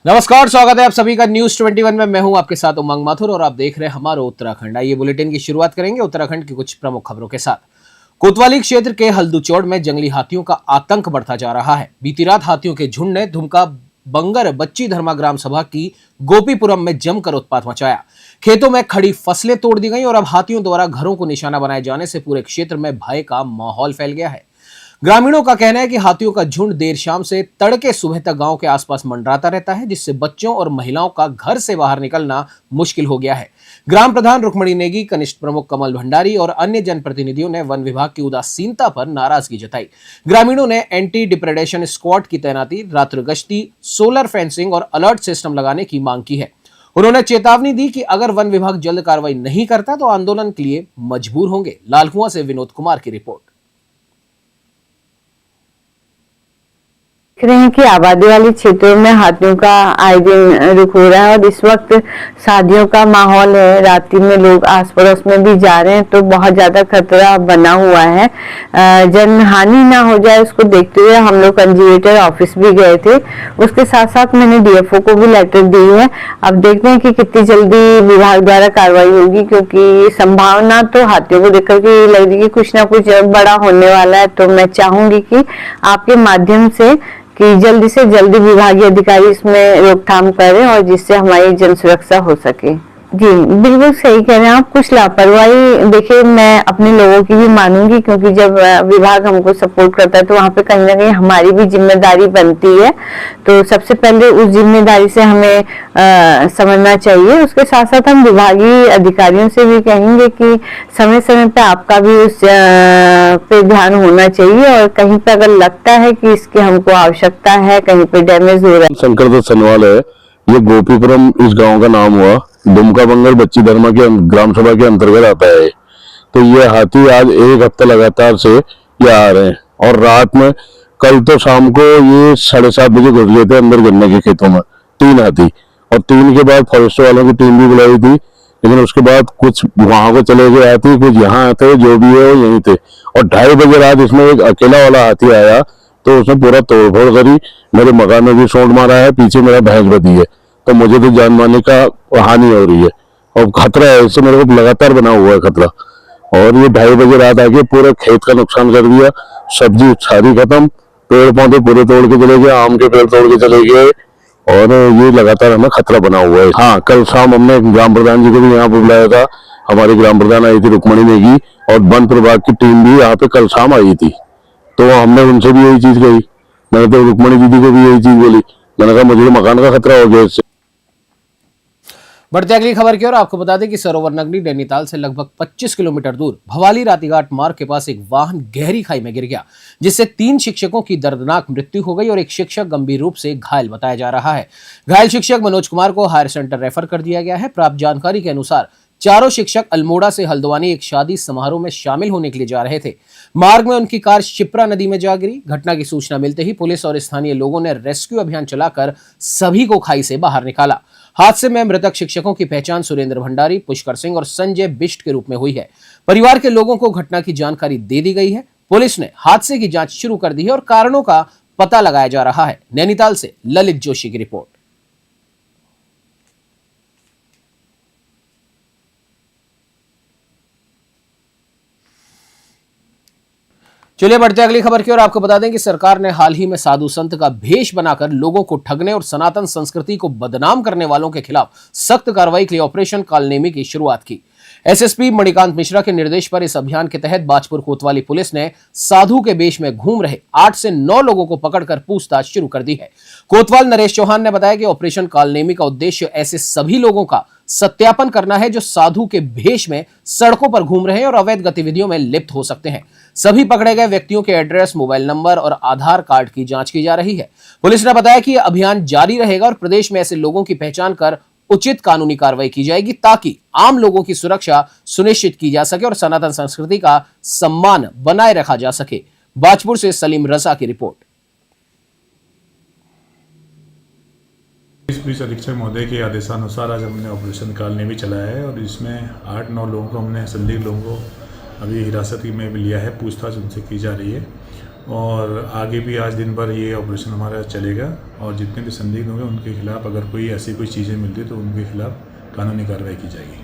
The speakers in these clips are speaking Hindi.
नमस्कार, स्वागत है आप सभी का न्यूज 21 में। मैं हूं आपके साथ उमंग माथुर और आप देख रहे हैं हमारा उत्तराखंड। आइए बुलेटिन की शुरुआत करेंगे उत्तराखंड की कुछ प्रमुख खबरों के साथ। कोतवाली क्षेत्र के हल्दूचौड़ में जंगली हाथियों का आतंक बढ़ता जा रहा है। बीती रात हाथियों के झुंड ने धुमका बंगर बच्ची धर्मा ग्राम सभा की गोपीपुरम में जमकर उत्पात मचाया। खेतों में खड़ी फसलें तोड़ दी गई और अब हाथियों द्वारा घरों को निशाना बनाए जाने से पूरे क्षेत्र में भय का माहौल फैल गया है। ग्रामीणों का कहना है कि हाथियों का झुंड देर शाम से तड़के सुबह तक गांव के आसपास मंडराता रहता है, जिससे बच्चों और महिलाओं का घर से बाहर निकलना मुश्किल हो गया है। ग्राम प्रधान रुक्मणी नेगी, कनिष्ठ प्रमुख कमल भंडारी और अन्य जनप्रतिनिधियों ने वन विभाग की उदासीनता पर नाराजगी जताई। ग्रामीणों ने एंटी डिप्रेडेशन स्क्वाड की तैनाती, रात्रि गश्ती, सोलर फेंसिंग और अलर्ट सिस्टम लगाने की मांग की है। उन्होंने चेतावनी दी कि अगर वन विभाग जल्द कार्रवाई नहीं करता तो आंदोलन के लिए मजबूर होंगे। लालकुआं से विनोद कुमार की रिपोर्ट। देख रहे हैं कि आबादी वाले क्षेत्रों में हाथियों का आए दिन रुख हो रहा है और इस वक्त शादियों का माहौल है। रात्रि में लोग आस पड़ोस में भी जा रहे हैं तो बहुत ज्यादा खतरा बना हुआ है। जन हानि ना हो जाए उसको देखते हुए हम लोग कंजर्वेटर ऑफिस भी गए थे। उसके साथ साथ मैंने डीएफओ को भी लेटर दी है। अब देखते हैं कि कितनी जल्दी विभाग द्वारा कार्रवाई होगी, क्योंकि संभावना तो हाथियों को देखकर के लग रही है कि कुछ ना कुछ बड़ा होने वाला है। तो मैं चाहूंगी कि आपके माध्यम से कि जल्दी से जल्दी विभागीय अधिकारी इसमें रोकथाम करें और जिससे हमारी जन सुरक्षा हो सके। जी बिल्कुल सही कह रहे हैं आप। कुछ लापरवाही देखिए मैं अपने लोगों की भी मानूंगी, क्योंकि जब विभाग हमको सपोर्ट करता है तो वहाँ पे कहीं ना कहीं हमारी भी जिम्मेदारी बनती है। तो सबसे पहले उस जिम्मेदारी से हमें समझना चाहिए। उसके साथ साथ हम विभागीय अधिकारियों से भी कहेंगे कि समय समय पे आपका भी उस पे ध्यान होना चाहिए और कहीं पे अगर लगता है कि इसकी हमको आवश्यकता है, कहीं पे डैमेज हो रहा है। शंकर दत्त सनवाल है। ये गोपीपुरम इस गांव का नाम हुआ। दुमका बंगर बच्ची धर्मा के ग्राम सभा के अंतर्गत आता है। तो ये हाथी आज एक हफ्ता लगातार से ये आ रहे हैं और रात में कल तो शाम को ये 7:30 बजे घुस गए थे अंदर गन्ने के खेतों में 3 हाथी। और 3 के बाद फॉरेस्ट वालों की टीम भी बुलाई थी, लेकिन उसके बाद कुछ वहां को चले गए हाथी, कुछ यहाँ आते, जो भी है वो यहीं थे। और 2:30 बजे रात इसमें एक अकेला वाला हाथी आया तो उसने पूरा तोड़फोड़ करी। मेरे मकान में भी शॉट मारा है, पीछे मेरा भैंस बधी है, तो मुझे तो जान मारने का हानि हो रही है और खतरा है। इससे मेरे को लगातार बना हुआ है खतरा। और ये 2:30 बजे रात आके पूरे खेत का नुकसान कर दिया। सब्जी सारी खत्म, पेड़ पौधे पूरे तोड़ के चले गए, आम के पेड़ तोड़ के चले गए और ये लगातार हमें खतरा बना हुआ है। हाँ, कल शाम हमने ग्राम प्रधान जी को भी यहाँ पर बुलाया था। हमारी ग्राम प्रधान आई थी रुक्मणी नेगी और वन प्रभाग की टीम भी यहाँ पे कल शाम आई थी। तो हमने उनसे भी यही चीज कही। मैंने तो रुक्मणी दीदी को भी यही चीज बोली। मैंने कहा मुझे मकान का खतरा हो गया इससे। बढ़ते अगली खबर की ओर। आपको बता दें कि सरोवर नगरी नैनीताल से लगभग 25 किलोमीटर दूर भवाली रातीघाट मार्ग के पास एक वाहन गहरी खाई में गिर गया, जिससे 3 शिक्षकों की दर्दनाक मृत्यु हो गई और एक शिक्षक गंभीर रूप से घायल बताया जा रहा है। घायल शिक्षक मनोज कुमार को हायर सेंटर रेफर कर दिया गया है। प्राप्त जानकारी के अनुसार चारों शिक्षक अल्मोड़ा से हल्द्वानी एक शादी समारोह में शामिल होने के लिए जा रहे थे। मार्ग में उनकी कार शिप्रा नदी में जा गिरी। घटना की सूचना मिलते ही पुलिस और स्थानीय लोगों ने रेस्क्यू अभियान चलाकर सभी को खाई से बाहर निकाला। हादसे में मृतक शिक्षकों की पहचान सुरेंद्र भंडारी, पुष्कर सिंह और संजय बिष्ट के रूप में हुई है। परिवार के लोगों को घटना की जानकारी दे दी गई है। पुलिस ने हादसे की जांच शुरू कर दी है और कारणों का पता लगाया जा रहा है। नैनीताल से ललित जोशी की रिपोर्ट। चलिए बढ़ते अगली खबर की ओर। आपको बता दें कि सरकार ने हाल ही में साधु संत का भेष बनाकर लोगों को ठगने और सनातन संस्कृति को बदनाम करने वालों के खिलाफ सख्त कार्रवाई के लिए ऑपरेशन कालनेमी की शुरुआत की। एसएसपी मणिकांत मिश्रा के निर्देश पर इस अभियान के तहत बाजपुर कोतवाली पुलिस ने साधु के वेश में घूम रहे 8 से 9 लोगों को पकड़कर पूछताछ शुरू कर दी है। कोतवाल नरेश चौहान ने बताया कि ऑपरेशन कालनेमी का उद्देश्य ऐसे सभी लोगों का सत्यापन करना है जो साधु के भेष में सड़कों पर घूम रहे हैं और अवैध गतिविधियों में लिप्त हो सकते हैं। सभी पकड़े गए व्यक्तियों के एड्रेस, मोबाइल नंबर और आधार कार्ड की जांच की जा रही है। पुलिस ने बताया कि यह अभियान जारी रहेगा और प्रदेश में ऐसे लोगों की पहचान कर उचित कानूनी कार्रवाई की जाएगी, ताकि आम लोगों की सुरक्षा सुनिश्चित की जा सके और सनातन संस्कृति का सम्मान बनाए रखा जा सके। बाजपुर से सलीम रजा की रिपोर्ट। इस पुलिस अधीक्षक महोदय के आदेशानुसार आज हमने ऑपरेशन कालनेमी चलाया है और इसमें 8-9 लोगों को हमने संदिग्ध लोगों को अभी हिरासत में भी लिया है। पूछताछ उनसे की जा रही है और आगे भी आज दिन भर ये ऑपरेशन हमारा चलेगा और जितने भी संदिग्ध होंगे उनके खिलाफ अगर कोई ऐसी कोई चीज़ें मिलती है तो उनके खिलाफ कानूनी कार्रवाई की जाएगी।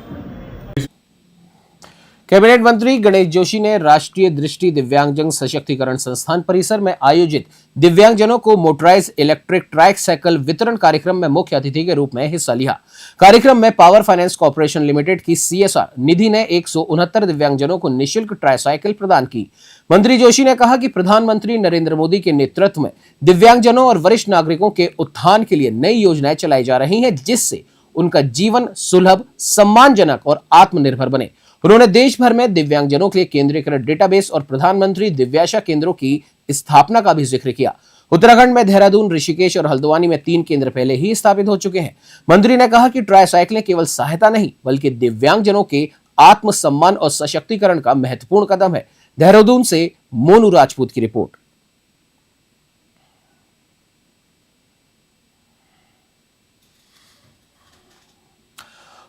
कैबिनेट मंत्री गणेश जोशी ने राष्ट्रीय दृष्टि दिव्यांगजन सशक्तिकरण संस्थान परिसर में आयोजित दिव्यांगजनों को मोटराइज इलेक्ट्रिक ट्राइसाइकिल वितरण कार्यक्रम में मुख्य अतिथि के रूप में हिस्सा लिया। कार्यक्रम में पावर फाइनेंस कॉर्पोरेशन लिमिटेड की CSR निधि ने 169 दिव्यांगजनों को निःशुल्क ट्राइसाइकिल प्रदान की। मंत्री जोशी ने कहा कि प्रधानमंत्री नरेंद्र मोदी के नेतृत्व में दिव्यांगजनों और वरिष्ठ नागरिकों के उत्थान के लिए नई योजनाएं चलाई जा रही हैं, जिससे उनका जीवन सुलभ, सम्मानजनक और आत्मनिर्भर बने। उन्होंने देश भर में दिव्यांगजनों के लिए केंद्रीकृत डेटाबेस और प्रधानमंत्री दिव्याशा केंद्रों की स्थापना का भी जिक्र किया। उत्तराखंड में देहरादून, ऋषिकेश और हल्द्वानी में 3 केंद्र पहले ही स्थापित हो चुके हैं। मंत्री ने कहा कि ट्राइसाइकिलें केवल सहायता नहीं बल्कि दिव्यांगजनों के आत्मसम्मान और सशक्तिकरण का महत्वपूर्ण कदम है। देहरादून से मोनू राजपूत की रिपोर्ट।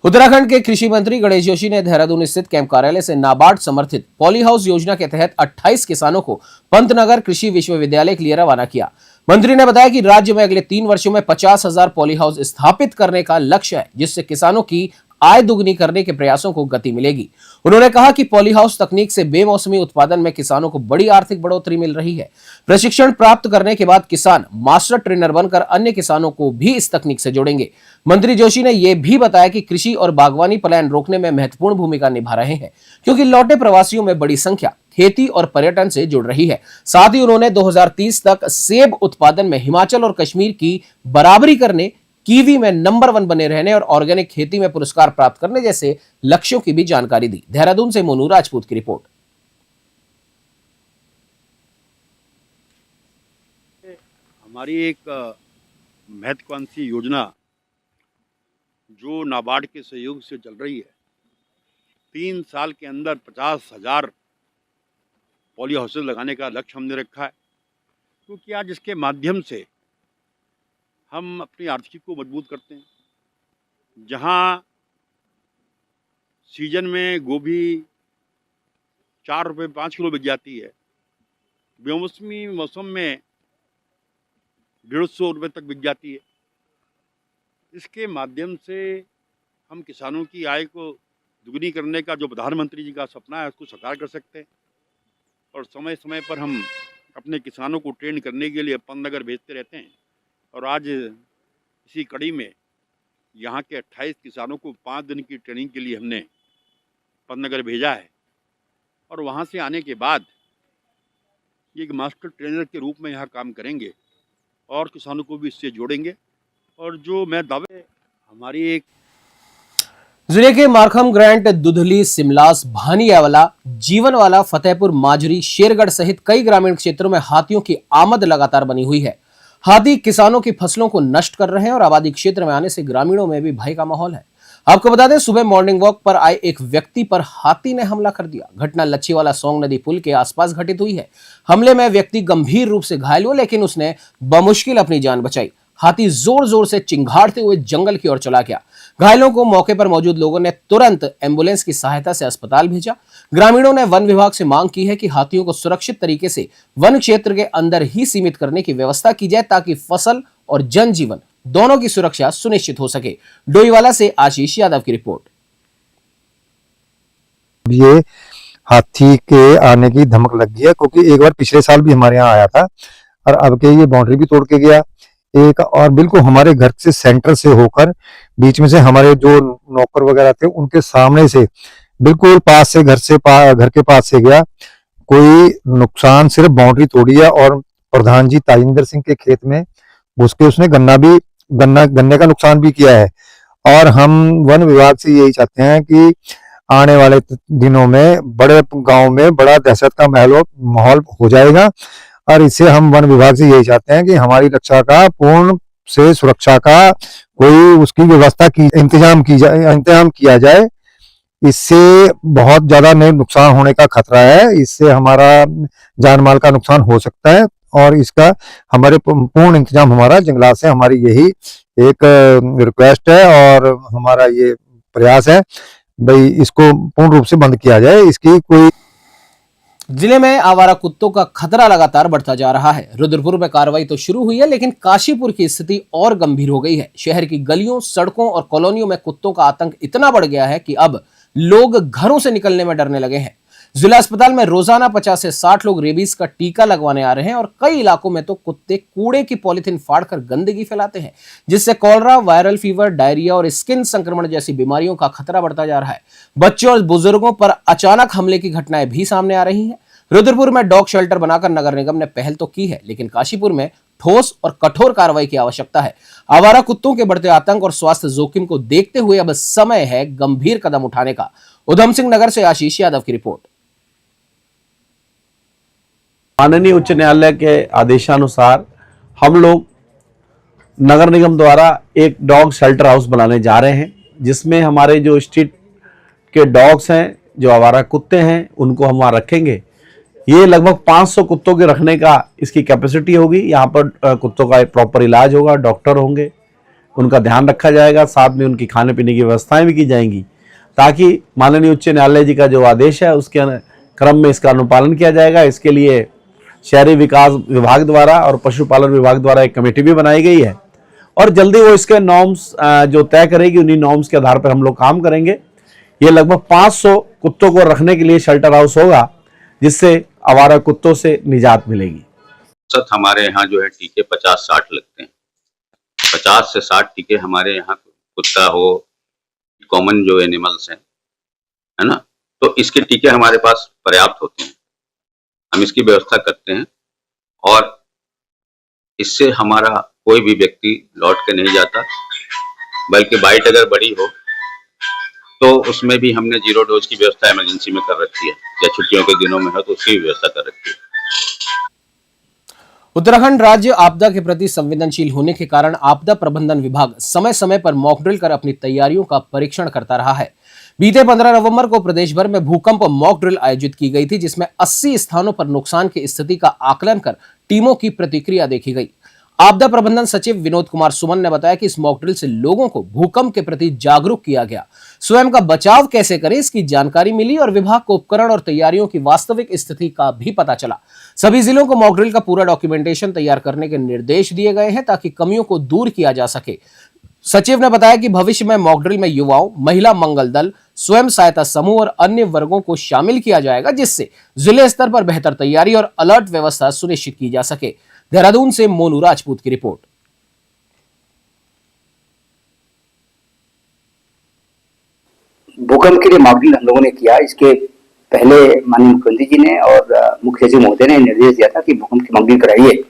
उत्तराखंड के कृषि मंत्री गणेश जोशी ने देहरादून स्थित कैंप कार्यालय से नाबार्ड समर्थित पॉली हाउस योजना के तहत 28 किसानों को पंतनगर कृषि विश्वविद्यालय के लिए रवाना किया। मंत्री ने बताया कि राज्य में अगले 3 वर्षों में 50,000 पॉली हाउस स्थापित करने का लक्ष्य है, जिससे किसानों की आय दुगनी करने के प्रयासों को गति मिलेगी। उन्होंने कहा कि पॉली हाउस तकनीक से बेमौसमी उत्पादन में किसानों को बड़ी आर्थिक बढ़ोतरी मिल रही है। प्रशिक्षण प्राप्त करने के बाद किसान मास्टर ट्रेनर बनकर अन्य किसानों को भी इस तकनीक से जोड़ेंगे। मंत्री जोशी ने यह भी बताया कि कृषि और बागवानी पलायन रोकने में महत्वपूर्ण भूमिका निभा रहे हैं, क्योंकि लौटे प्रवासियों में बड़ी संख्या खेती और पर्यटन से जुड़ रही है। साथ ही उन्होंने 2030 तक सेब उत्पादन में हिमाचल और कश्मीर की बराबरी करने, कीवी में नंबर 1 बने रहने और ऑर्गेनिक खेती में पुरस्कार प्राप्त करने जैसे लक्ष्यों की भी जानकारी दी। देहरादून से मोनू राजपूत की रिपोर्ट। हमारी एक महत्वाकांक्षी योजना जो नाबार्ड के सहयोग से चल रही है, 3 साल के अंदर 50,000 पॉली हाउसेज लगाने का लक्ष्य हमने रखा है, क्योंकि आज इसके माध्यम से हम अपनी आर्थिकी को मजबूत करते हैं। जहाँ सीजन में गोभी 4 रुपये 5 किलो बिक जाती है, बेमौसमी मौसम में 150 रुपये तक बिक जाती है। इसके माध्यम से हम किसानों की आय को दुगनी करने का जो प्रधानमंत्री जी का सपना है उसको साकार कर सकते हैं। और समय समय पर हम अपने किसानों को ट्रेन करने के लिए पंतनगर भेजते रहते हैं। और आज इसी कड़ी में यहाँ के 28 किसानों को 5 दिन की ट्रेनिंग के लिए हमने पंतनगर भेजा है। और वहाँ से आने के बाद ये एक मास्टर ट्रेनर के रूप में यहाँ काम करेंगे और किसानों को भी इससे जोड़ेंगे। और जो मैं दावे हमारी एक जिले के मारखम ग्रांट, दुधली, सिमलास, भानियावाला, जीवनवाला, फतेहपुर, माजरी, शेरगढ़ सहित कई ग्रामीण क्षेत्रों में हाथियों की आमद लगातार बनी हुई है। हाथी किसानों की फसलों को नष्ट कर रहे हैं और आबादी क्षेत्र में आने से ग्रामीणों में भी भय का माहौल है। आपको बता दें, सुबह मॉर्निंग वॉक पर आए एक व्यक्ति पर हाथी ने हमला कर दिया। घटना लच्छीवाला सोंग नदी पुल के आसपास घटित हुई है। हमले में व्यक्ति गंभीर रूप से घायल हुआ, लेकिन उसने बमुश्किल अपनी जान बचाई। हाथी जोर जोर से चिंघाड़ते हुए जंगल की ओर चला गया। घायलों को मौके पर मौजूद लोगों ने तुरंत एम्बुलेंस की सहायता से अस्पताल भेजा। ग्रामीणों ने वन विभाग से मांग की है कि हाथियों को सुरक्षित तरीके से वन क्षेत्र के अंदर ही सीमित करने की व्यवस्था की जाए, ताकि फसल और जनजीवन दोनों की सुरक्षा सुनिश्चित हो सके। डोईवाला से आशीष यादव की रिपोर्ट। ये हाथी के आने की धमक लग गई है, क्योंकि एक बार पिछले साल भी हमारे यहाँ आया था और अब के ये बाउंड्री भी तोड़ के गया एक, और बिल्कुल हमारे घर से सेंटर से होकर बीच में से हमारे जो नौकर वगैरह थे उनके सामने से बिल्कुल पास से घर के पास से गया। कोई नुकसान सिर्फ बाउंड्री तोड़ी है और प्रधान जी ताजिंदर सिंह के खेत में घुस के उसने गन्ने का नुकसान भी किया है। और हम वन विभाग से यही चाहते हैं कि आने वाले दिनों में बड़े गांव में बड़ा दहशत का माहौल हो जाएगा। और इससे हम वन विभाग से यही चाहते हैं कि हमारी रक्षा का पूर्ण से सुरक्षा का कोई उसकी व्यवस्था की इंतजाम किया जाए। इससे बहुत ज्यादा नुकसान होने का खतरा है। इससे हमारा जान माल का नुकसान हो सकता है और इसका हमारे पूर्ण इंतजाम हमारा जंगलात से हमारी यही एक रिक्वेस्ट है और हमारा ये प्रयास है भाई इसको पूर्ण रूप से बंद किया जाए। इसकी कोई जिले में आवारा कुत्तों का खतरा लगातार बढ़ता जा रहा है। रुद्रपुर में कार्रवाई तो शुरू हुई है, लेकिन काशीपुर की स्थिति और गंभीर हो गई है। शहर की गलियों, सड़कों और कॉलोनियों में कुत्तों का आतंक इतना बढ़ गया है कि अब लोग घरों से निकलने में डरने लगे हैं। जिला अस्पताल में रोजाना 50 से 60 लोग रेबीज का टीका लगवाने आ रहे हैं और कई इलाकों में तो कुत्ते कूड़े की पॉलिथीन फाड़कर गंदगी फैलाते हैं, जिससे कॉलरा, वायरल फीवर, डायरिया और स्किन संक्रमण जैसी बीमारियों का खतरा बढ़ता जा रहा है। बच्चों और बुजुर्गों पर अचानक हमले की घटनाएं भी सामने आ रही हैं। रुद्रपुर में डॉग शेल्टर बनाकर नगर निगम ने पहल तो की है, लेकिन काशीपुर में ठोस और कठोर कार्रवाई की आवश्यकता है। आवारा कुत्तों के बढ़ते आतंक और स्वास्थ्य जोखिम को देखते हुए अब समय है गंभीर कदम उठाने का। उधम सिंह नगर से आशीष यादव की रिपोर्ट। माननीय उच्च न्यायालय के आदेशानुसार हम लोग नगर निगम द्वारा एक डॉग शेल्टर हाउस बनाने जा रहे हैं, जिसमें हमारे जो स्ट्रीट के डॉग्स हैं, जो आवारा कुत्ते हैं, उनको हम वहाँ रखेंगे। ये लगभग 500 कुत्तों के रखने का इसकी कैपेसिटी होगी। यहाँ पर कुत्तों का प्रॉपर इलाज होगा, डॉक्टर होंगे, उनका ध्यान रखा जाएगा, साथ में उनकी खाने पीने की व्यवस्थाएं भी की जाएंगी, ताकि माननीय उच्च न्यायालय जी का जो आदेश है उसके क्रम में इसका अनुपालन किया जाएगा। इसके लिए शहरी विकास विभाग द्वारा और पशुपालन विभाग द्वारा एक कमेटी भी बनाई गई है और जल्दी वो इसके नॉर्म्स जो तय करेगी, उन्हीं नॉर्म्स के आधार पर हम लोग काम करेंगे। ये लगभग 500 कुत्तों को रखने के लिए शेल्टर हाउस होगा, जिससे आवारा कुत्तों से निजात मिलेगी। सत हमारे यहाँ जो है टीके 50-60 लगते हैं। 50 से 60 टीके हमारे यहाँ, कुत्ता हो, कॉमन जो एनिमल्स हैं, है ना, तो इसके टीके हमारे पास पर्याप्त होते हैं। हम इसकी व्यवस्था करते हैं और इससे हमारा कोई भी व्यक्ति लौट के नहीं जाता, बल्कि बाइट अगर बड़ी हो तो उसमें भी हमने 0 डोज की व्यवस्था इमरजेंसी में कर रखी है, या छुट्टियों के दिनों में हो तो उसकी भी व्यवस्था कर रखी है। उत्तराखंड राज्य आपदा के प्रति संवेदनशील होने के कारण आपदा प्रबंधन विभाग समय समय पर मॉक ड्रिल कर अपनी तैयारियों का परीक्षण करता रहा है। बीते 15 नवंबर को प्रदेश भर में भूकंप मॉक ड्रिल आयोजित की गई थी, जिसमें 80 स्थानों पर नुकसान की स्थिति का आकलन कर टीमों की प्रतिक्रिया देखी गई। आपदा प्रबंधन सचिव विनोद कुमार सुमन ने बताया कि इस मॉक ड्रिल से लोगों को भूकंप के प्रति जागरूक किया गया, स्वयं का बचाव कैसे करें इसकी जानकारी मिली और विभाग को उपकरण और तैयारियों की वास्तविक स्थिति का भी पता चला। सभी जिलों को मॉक ड्रिल का पूरा डॉक्यूमेंटेशन तैयार करने के निर्देश दिए गए हैं, ताकि कमियों को दूर किया जा सके। सचिव ने बताया कि भविष्य में मॉक ड्रिल में युवाओं, महिला मंगल दल, स्वयं सहायता समूह और अन्य वर्गों को शामिल किया जाएगा, जिससे जिले स्तर पर बेहतर तैयारी और अलर्ट व्यवस्था सुनिश्चित की जा सके। देहरादून से मोनू राजपूत की रिपोर्ट। भूकंप के लिए मॉक ड्रिल हम लोगों ने किया। इसके पहले माननीय मुख्यमंत्री जी ने और मुख्य सचिव महोदय ने निर्देश दिया था कि भूकंप की मॉक ड्रिल कराइए।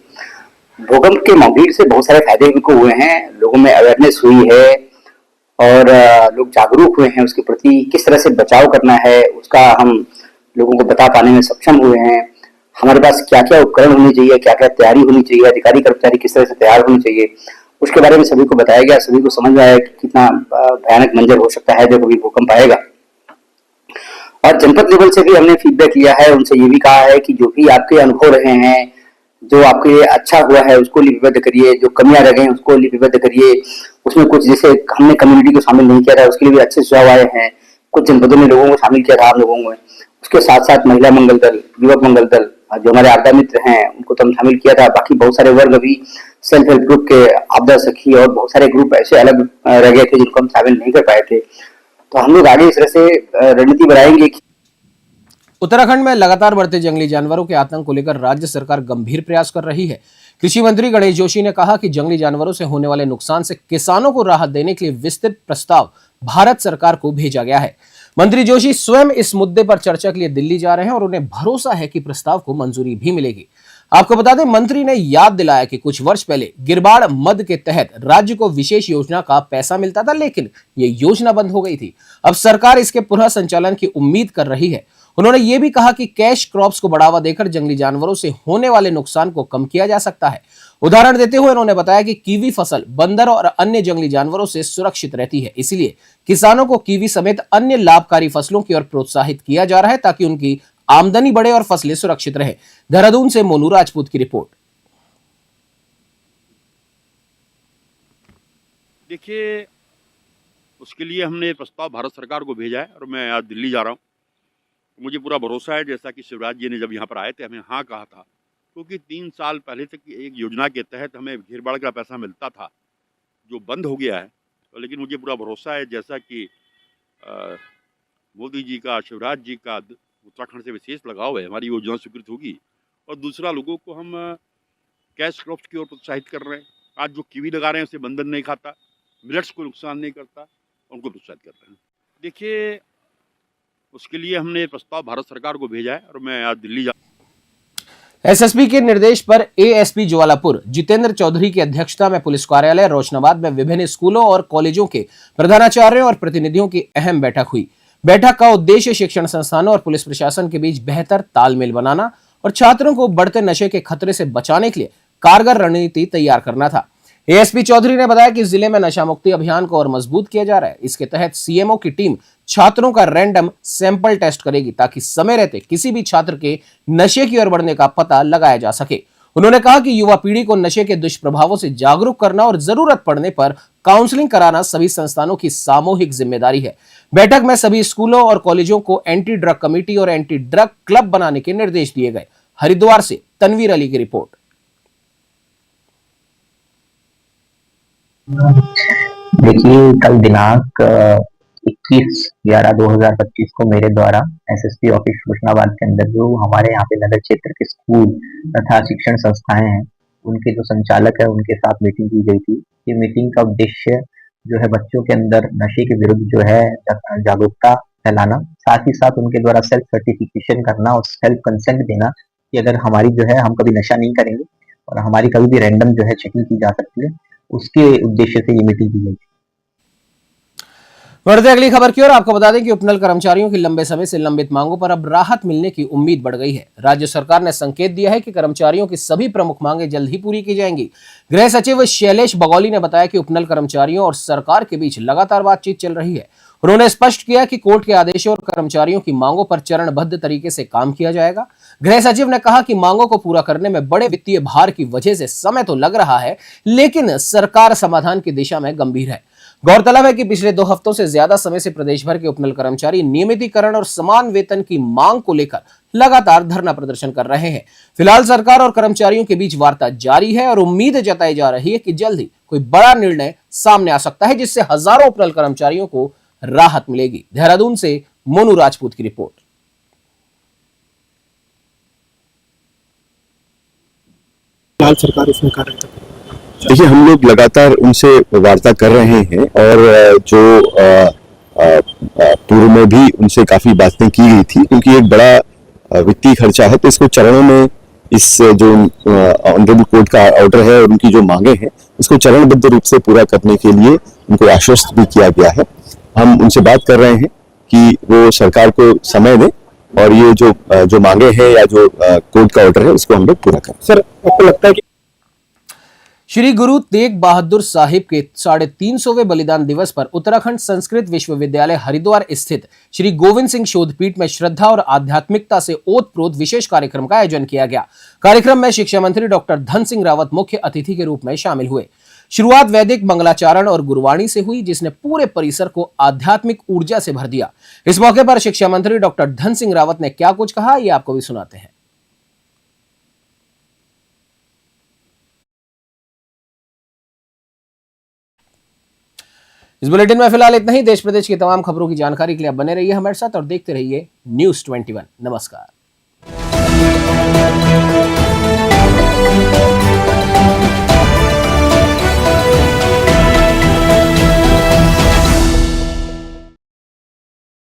भूकंप के मॉक ड्रिल से बहुत सारे फायदे भी हुए हैं, लोगों में अवेयरनेस हुई है और लोग जागरूक हुए हैं उसके प्रति, किस तरह से बचाव करना है उसका हम लोगों को बता पाने में सक्षम हुए हैं। हमारे पास क्या क्या उपकरण होने चाहिए, क्या क्या तैयारी होनी चाहिए, अधिकारी कर्मचारी किस तरह से तैयार होने चाहिए, उसके बारे में सभी को बताया गया। सभी को समझ में आया कि कितना भयानक मंजर हो सकता है जब कभी भूकंप आएगा। और जनपद लेवल से भी हमने फीडबैक लिया है, उनसे ये भी कहा है कि जो भी आपके अनुभव रहे हैं, जो आपके लिए अच्छा हुआ है उसको लिपिबद्ध करिए, जो कमियां रह गई उसको लिपिबद्ध करिए। उसमें कुछ जैसे हमने कम्युनिटी को शामिल नहीं किया था, उसके लिए भी अच्छे सुझाव आए हैं। कुछ जनपदों में लोगों को शामिल किया था हम लोगों को। उसके साथ साथ महिला मंगल दल, युवक मंगल दल, जो हमारे आपदा मित्र हैं उनको तो हम शामिल किया था। बाकी बहुत सारे वर्ग अभी सेल्फ हेल्प ग्रुप के, आपदा सखी और बहुत सारे ग्रुप ऐसे अलग रह गए थे जिनको हम शामिल नहीं कर पाए थे। तो हम लोग आगे इस तरह से रणनीति बनाएंगे। उत्तराखंड में लगातार बढ़ते जंगली जानवरों के आतंक को लेकर राज्य सरकार गंभीर प्रयास कर रही है। कृषि मंत्री गणेश जोशी ने कहा कि जंगली जानवरों से होने वाले नुकसान से किसानों को राहत देने के लिए विस्तृत प्रस्ताव भारत सरकार को भेजा गया है। मंत्री जोशी स्वयं इस मुद्दे पर चर्चा के लिए दिल्ली जा रहे हैं और उन्हें भरोसा है कि प्रस्ताव को मंजूरी भी मिलेगी। आपको बता दें, मंत्री ने याद दिलाया कि कुछ वर्ष पहले गिरबाड़ मद के तहत राज्य को विशेष योजना का पैसा मिलता था, लेकिन ये योजना बंद हो गई थी। अब सरकार इसके पुनः संचालन की उम्मीद कर रही है। उन्होंने ये भी कहा कि कैश क्रॉप्स को बढ़ावा देकर जंगली जानवरों से होने वाले नुकसान को कम किया जा सकता है। उदाहरण देते हुए उन्होंने बताया कि कीवी फसल बंदर और अन्य जंगली जानवरों से सुरक्षित रहती है, इसलिए किसानों को कीवी समेत अन्य लाभकारी फसलों की ओर प्रोत्साहित किया जा रहा है, ताकि उनकी आमदनी बढ़े और फसलें सुरक्षित रहे। देहरादून से मोनू राजपूत की रिपोर्ट। देखिए, उसके लिए हमने प्रस्ताव भारत सरकार को भेजा है और मैं आज दिल्ली जा रहा हूँ। मुझे पूरा भरोसा है, जैसा कि शिवराज जी ने जब यहाँ पर आए थे हमें हाँ कहा था, क्योंकि 3 साल पहले तक एक योजना के तहत हमें घेर बाढ़ का पैसा मिलता था जो बंद हो गया है। तो लेकिन मुझे पूरा भरोसा है, जैसा कि मोदी जी का, शिवराज जी का उत्तराखंड से विशेष लगाव है, हमारी योजना स्वीकृत होगी। और दूसरा, लोगों को हम कैश क्रॉप्स की ओर प्रोत्साहित कर रहे हैं। आज जो कीवी लगा रहे हैं उसे बंधन नहीं खाता, मिलेट्स को नुकसान नहीं करता, उनको प्रोत्साहित कर रहे हैं। देखिए, उसके लिए हमने प्रस्ताव भारत सरकार को भेजा है और मैं आज दिल्ली जा एसएसपी के निर्देश पर एएसपी ज्वालापुर जितेंद्र चौधरी की अध्यक्षता में पुलिस कार्यालय रोशनाबाद में विभिन्न स्कूलों और कॉलेजों के प्रधानाचार्यों और प्रतिनिधियों की अहम बैठक हुई। बैठक का उद्देश्य शिक्षण संस्थानों और पुलिस प्रशासन के बीच बेहतर तालमेल बनाना और छात्रों को बढ़ते नशे के खतरे से बचाने के लिए कारगर रणनीति तैयार करना था। एएसपी चौधरी ने बताया कि जिले में नशा मुक्ति अभियान को और मजबूत किया जा रहा है। इसके तहत सीएमओ की टीम छात्रों का रैंडम सैंपल टेस्ट करेगी ताकि समय रहते किसी भी छात्र के नशे की ओर बढ़ने का पता लगाया जा सके। उन्होंने कहा कि युवा पीढ़ी को नशे के दुष्प्रभावों से जागरूक करना और जरूरत पड़ने पर काउंसलिंग कराना सभी संस्थानों की सामूहिक जिम्मेदारी है। बैठक में सभी स्कूलों और कॉलेजों को एंटी ड्रग कमेटी और एंटी ड्रग क्लब बनाने के निर्देश दिए गए। हरिद्वार से तनवीर अली की रिपोर्ट। देखिए, कल दिनांक 21/11/2025 को मेरे द्वारा एसएसपी ऑफिस होशंगाबाद के अंदर जो हमारे यहाँ पे नगर क्षेत्र के स्कूल तथा शिक्षण संस्थाएं हैं, उनके जो संचालक है उनके साथ मीटिंग की गई थी। ये मीटिंग का उद्देश्य जो है बच्चों के अंदर नशे के विरुद्ध जो है जागरूकता फैलाना, साथ ही साथ उनके द्वारा सेल्फ सर्टिफिकेशन करना और सेल्फ कंसेंट देना कि अगर हमारी जो है हम कभी नशा नहीं करेंगे और हमारी कभी भी रैंडम जो है चेकिंग की जा सकती है, उसके उद्देश्य से ये मीटिंग की गई। बढ़ते अगली खबर की ओर। आपको बता दें कि उपनल कर्मचारियों की लंबे समय से लंबित मांगों पर अब राहत मिलने की उम्मीद बढ़ गई है। राज्य सरकार ने संकेत दिया है कि कर्मचारियों की सभी प्रमुख मांगें जल्द ही पूरी की जाएंगी। गृह सचिव शैलेश बगौली ने बताया कि उपनल कर्मचारियों और सरकार के बीच लगातार बातचीत चल रही है। उन्होंने स्पष्ट किया कि कोर्ट के आदेशों और कर्मचारियों की मांगों पर चरणबद्ध तरीके से काम किया जाएगा। गृह सचिव ने कहा कि मांगों को पूरा करने में बड़े वित्तीय भार की वजह से समय तो लग रहा है, लेकिन सरकार समाधान की दिशा में गंभीर है। गौरतलब है कि पिछले 2 हफ्तों से ज्यादा समय से प्रदेश भर के उपनल कर्मचारी नियमितीकरण और समान वेतन की मांग को लेकर लगातार धरना प्रदर्शन कर रहे हैं। फिलहाल सरकार और कर्मचारियों के बीच वार्ता जारी है और उम्मीद जताई जा रही है कि जल्द ही कोई बड़ा निर्णय सामने आ सकता है, जिससे हजारों उपनल कर्मचारियों को राहत मिलेगी। देहरादून से मोनू राजपूत की रिपोर्ट। फिलहाल सरकार इसमें कार्य कर रही है। देखिए, हम लोग लगातार उनसे वार्ता कर रहे हैं और जो पूर्व में भी उनसे काफी बातें की गई थी, क्योंकि एक बड़ा वित्तीय खर्चा है, तो इसको चरणों में इस जो ऑनरेबल कोर्ट का ऑर्डर है और उनकी जो मांगे हैं, इसको चरणबद्ध रूप से पूरा करने के लिए उनको आश्वस्त भी किया गया है। हम उनसे बात कर रहे हैं कि वो सरकार को समय दें और ये जो मांगे हैं या जो कोर्ट का ऑर्डर है उसको हम लोग पूरा करें। सर, आपको लगता है कि श्री गुरु तेग बहादुर साहिब के 350वें बलिदान दिवस पर उत्तराखंड संस्कृत विश्वविद्यालय हरिद्वार स्थित श्री गोविंद सिंह शोधपीठ में श्रद्धा और आध्यात्मिकता से ओतप्रोत विशेष कार्यक्रम का आयोजन किया गया। कार्यक्रम में शिक्षा मंत्री डॉक्टर धन सिंह रावत मुख्य अतिथि के रूप में शामिल हुए। शुरुआत वैदिक मंगलाचारण और गुरुवाणी से हुई, जिसने पूरे परिसर को आध्यात्मिक ऊर्जा से भर दिया। इस मौके पर शिक्षा मंत्री डॉक्टर धन सिंह रावत ने क्या कुछ कहा, ये आपको भी सुनाते हैं। इस बुलेटिन में फिलहाल इतना ही। देश प्रदेश की तमाम खबरों की जानकारी के लिए आप बने रहिए हमारे साथ और देखते रहिए News 21। नमस्कार।